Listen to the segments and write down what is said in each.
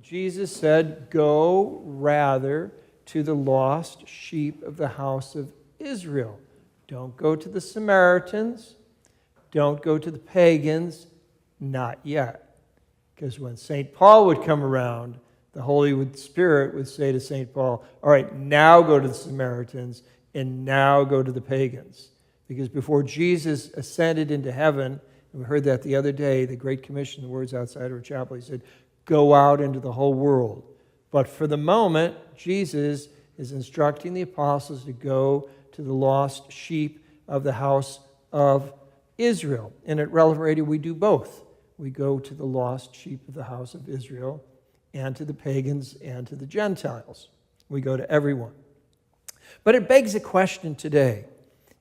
Jesus said, "Go rather to the lost sheep of the house of Israel." Don't go to the Samaritans. Don't go to the pagans. Not yet. Because when St. Paul would come around, the Holy Spirit would say to St. Paul, "All right, now go to the Samaritans and now go to the pagans." Because before Jesus ascended into heaven, and we heard that the other day, the Great Commission, the words outside our chapel, he said, "Go out into the whole world." But for the moment, Jesus is instructing the apostles to go to the lost sheep of the house of Israel. And at Relevant Radio, we do both. We go to the lost sheep of the house of Israel and to the pagans and to the Gentiles. We go to everyone. But it begs a question today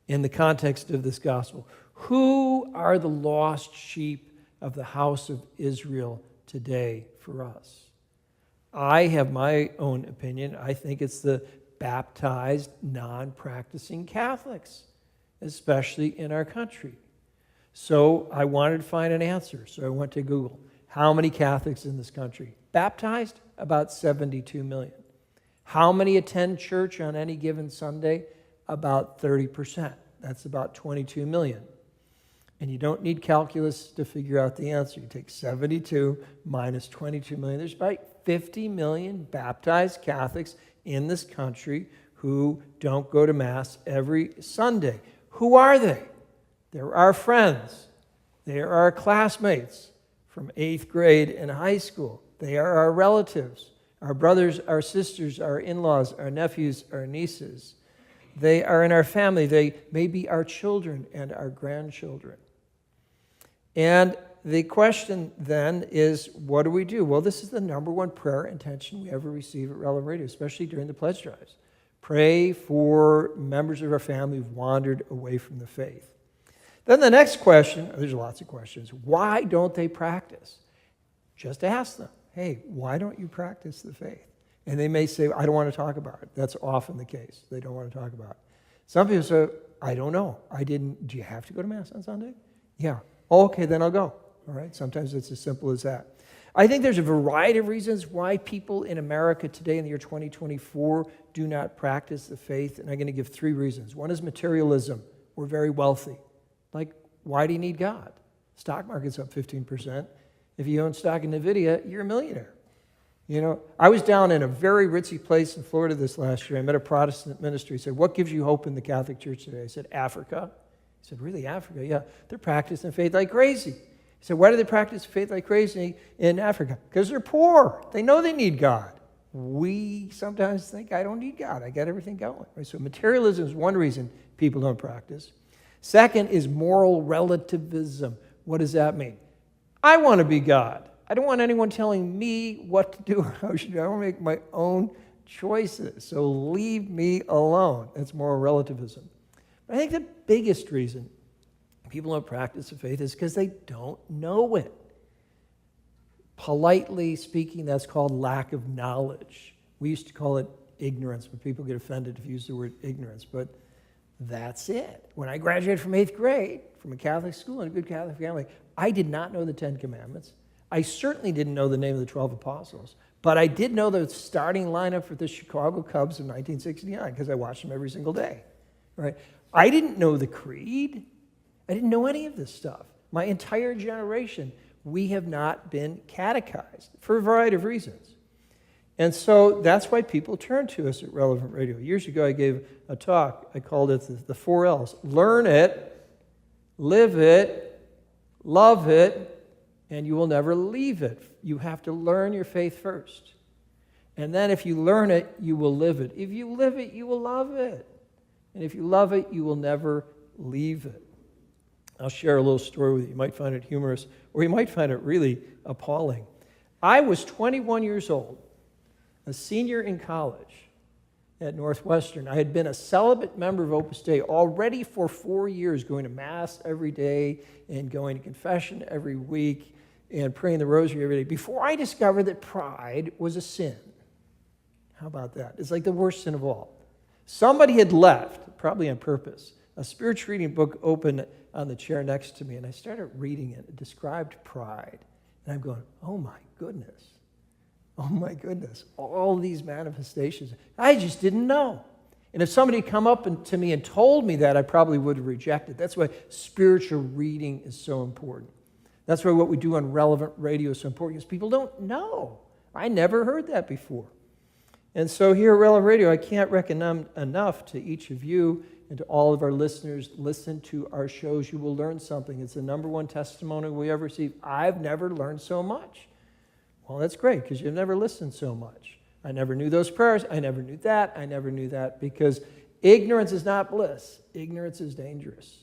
in the context of this gospel. Who are the lost sheep of the house of Israel today for us? I have my own opinion. I think it's the baptized, non-practicing Catholics, especially in our country. So I wanted to find an answer. So I went to Google. How many Catholics in this country? Baptized? About 72 million. How many attend church on any given Sunday? About 30%. That's about 22 million. And you don't need calculus to figure out the answer. You take 72 minus 22 million. There's about 50 million baptized Catholics in this country who don't go to Mass every Sunday. Who are they? They're our friends. They are our classmates from 8th grade and high school. They are our relatives, our brothers, our sisters, our in-laws, our nephews, our nieces. They are in our family. They may be our children and our grandchildren. And the question then is, what do we do? Well, this is the number one prayer intention we ever receive at Relevant Radio, especially during the pledge drives. Pray for members of our family who've wandered away from the faith. Then the next question, there's lots of questions. Why don't they practice? Just ask them, hey, why don't you practice the faith? And they may say, I don't want to talk about it. That's often the case. They don't want to talk about it. Some people say, I don't know. Do you have to go to Mass on Sunday? Yeah. Okay, then I'll go. All right. Sometimes it's as simple as that. I think there's a variety of reasons why people in America today in the year 2024 do not practice the faith. And I'm going to give 3 reasons. One is materialism. We're very wealthy. Like, why do you need God? Stock market's up 15%. If you own stock in NVIDIA, you're a millionaire. You know, I was down in a very ritzy place in Florida this last year. I met a Protestant minister. He said, what gives you hope in the Catholic Church today? I said, Africa. He said, really, Africa? Yeah, they're practicing faith like crazy. He said, why do they practice faith like crazy in Africa? Because they're poor. They know they need God. We sometimes think, I don't need God. I got everything going. Right? So materialism is one reason people don't practice. Second is moral relativism. What does that mean? I want to be God. I don't want anyone telling me what to do or how I should do. I want to make my own choices. So leave me alone. That's moral relativism. But I think the biggest reason people don't practice the faith is because they don't know it. Politely speaking, that's called lack of knowledge. We used to call it ignorance, but people get offended if you use the word ignorance. But that's it. When I graduated from 8th grade, from a Catholic school and a good Catholic family, I did not know the 10 Commandments. I certainly didn't know the name of the 12 apostles, but I did know the starting lineup for the Chicago Cubs in 1969 because I watched them every single day. Right? I didn't know the creed. I didn't know any of this stuff. My entire generation, we have not been catechized for a variety of reasons. And so that's why people turn to us at Relevant Radio. Years ago, I gave a talk. I called it the 4 L's. Learn it, live it, love it, and you will never leave it. You have to learn your faith first. And then if you learn it, you will live it. If you live it, you will love it. And if you love it, you will never leave it. I'll share a little story with you. You might find it humorous, or you might find it really appalling. I was 21 years old, a senior in college at Northwestern. I had been a celibate member of Opus Dei already for 4 years, going to Mass every day and going to confession every week and praying the rosary every day, before I discovered that pride was a sin. How about that? It's like the worst sin of all. Somebody had left, probably on purpose, a spiritual reading book open on the chair next to me, and I started reading it. It described pride. And I'm going, oh my goodness. Oh my goodness, all these manifestations. I just didn't know. And if somebody had come up to me and told me that, I probably would have rejected. That's why spiritual reading is so important. That's why what we do on Relevant Radio is so important, because people don't know. I never heard that before. And so here at Relevant Radio, I can't recommend enough to each of you and to all of our listeners, listen to our shows. You will learn something. It's the number one testimony we ever receive. I've never learned so much. Well, that's great, because you've never listened so much. I never knew those prayers. I never knew that. I never knew that, because ignorance is not bliss. Ignorance is dangerous.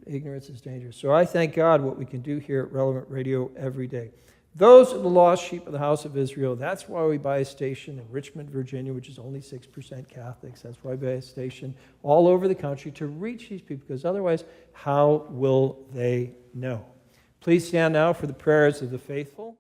Ignorance is dangerous. So I thank God what we can do here at Relevant Radio every day. Those are the lost sheep of the house of Israel. That's why we buy a station in Richmond, Virginia, which is only 6% Catholics. That's why we buy a station all over the country to reach these people, because otherwise, how will they know? Please stand now for the prayers of the faithful.